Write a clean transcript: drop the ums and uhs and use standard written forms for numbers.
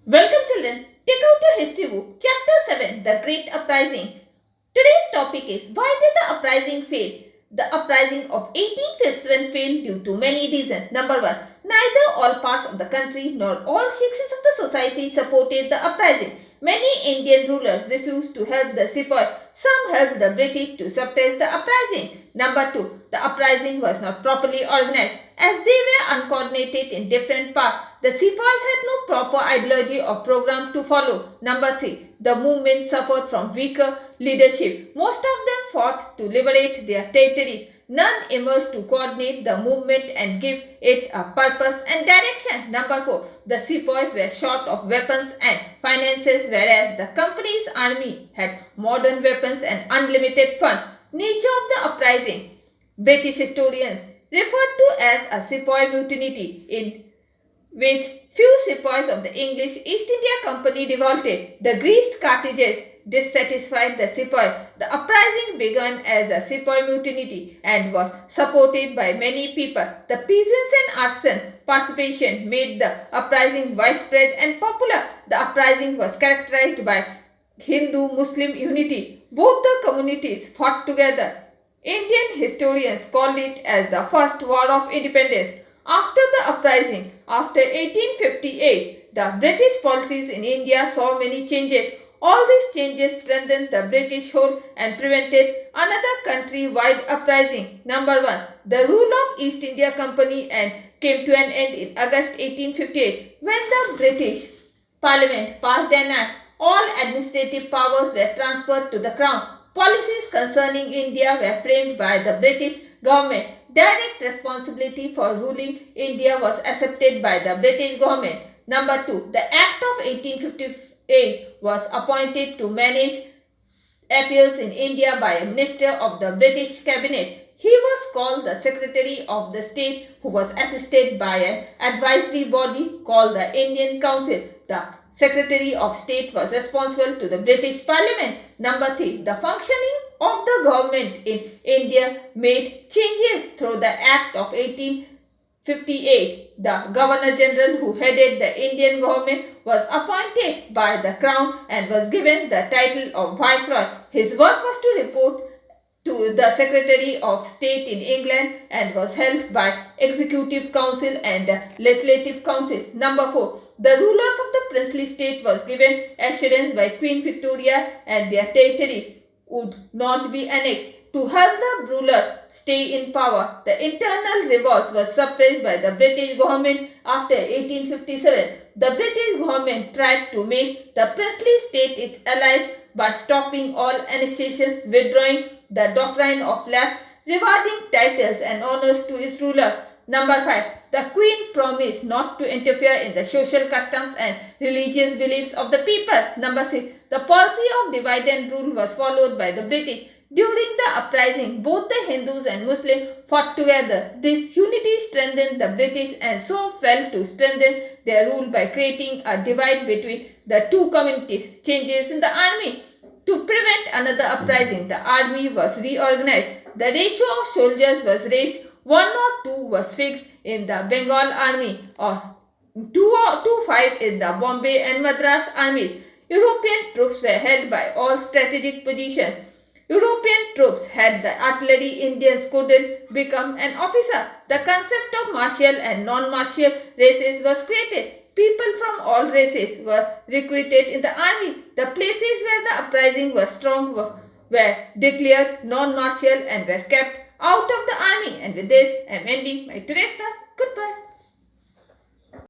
Welcome children, take out your history book, chapter 7, The Great Uprising. Today's topic is why did the uprising fail? The uprising of 1857 failed due to many reasons. Number 1. Neither all parts of the country nor all sections of the society supported the uprising. Many Indian rulers refused to help the sepoy. Some helped the British to suppress the uprising. Number 2. The uprising was not properly organized as they were uncoordinated in different parts. The sepoys had no proper ideology or program to follow. Number 3. The movement suffered from weaker leadership. Most of them fought to liberate their territories. None emerged to coordinate the movement and give it a purpose and direction. Number 4. The sepoys were short of weapons and finances, whereas the company's army had modern weapons and unlimited funds. Nature of the uprising. British historians referred to as a sepoy mutiny, in which few sepoys of the English East India Company revolted. The greased cartridges dissatisfied the sepoy. The uprising began as a sepoy mutiny and was supported by many people. The peasants and artisan participation made the uprising widespread and popular. The uprising was characterized by Hindu-Muslim unity. Both the communities fought together. Indian historians called it as the First War of Independence. After the uprising, after 1858, the British policies in India saw many changes. All these changes strengthened the British hold and prevented another country-wide uprising. Number 1. The rule of East India Company and came to an end in August 1858 when the British Parliament passed an act. All administrative powers were transferred to the Crown. Policies concerning India were framed by the British government. Direct responsibility for ruling India was accepted by the British government. Number 2. The Act of 1858 was appointed to manage affairs in India by a minister of the British cabinet. He was called the Secretary of the State, who was assisted by an advisory body called the Indian Council. The Secretary of State was responsible to the British Parliament. Number 3. The functioning of the government in India made changes through the Act of 1858. The Governor General who headed the Indian government was appointed by the Crown and was given the title of Viceroy. His work was to report to the Secretary of State in England and was held by Executive Council and Legislative Council. Number 4. The rulers of the princely state was given assurance by Queen Victoria and their territories would not be annexed. To help the rulers stay in power, the internal revolts were suppressed by the British government after 1857. The British government tried to make the princely state its allies by stopping all annexations, withdrawing the doctrine of lapse, rewarding titles and honors to its rulers. Number 5. The Queen promised not to interfere in the social customs and religious beliefs of the people. Number 6. The policy of divide and rule was followed by the British. During the uprising, both the Hindus and Muslims fought together. This unity strengthened the British and so failed to strengthen their rule by creating a divide between the two communities. Changes in the army. To prevent another uprising, the army was reorganized. The ratio of soldiers was raised. 1 or 2 was fixed in the Bengal army or 2 or 5 in the Bombay and Madras armies. European troops were held by all strategic positions. European troops had the artillery. Indians couldn't become an officer. The concept of martial and non-martial races was created. People from all races were recruited in the army. The places where the uprising was strong were declared non-martial and were kept out of the army. And with this, I am ending my today's class. Goodbye.